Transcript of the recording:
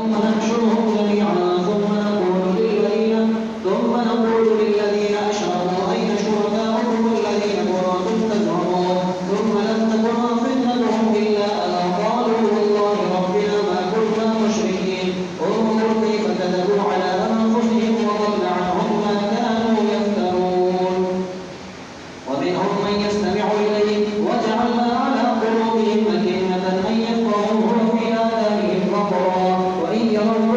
ثم نحشرهم جميعا ثم نقول للذين أشركوا أين شركاؤكم الذين كنتم تزعمون ثم لم تكن فتنتهم إلا أن قالوا والله ربنا ما كنا مشركين انظر كيف كذبوا على أنفسهم وضل عنهم ما كانوا يفترون ومنهم من يستمع إليك وجعلنا على قلوبهم أكنة أن يفقهوه وفي آذانهم وقرا وإن يروا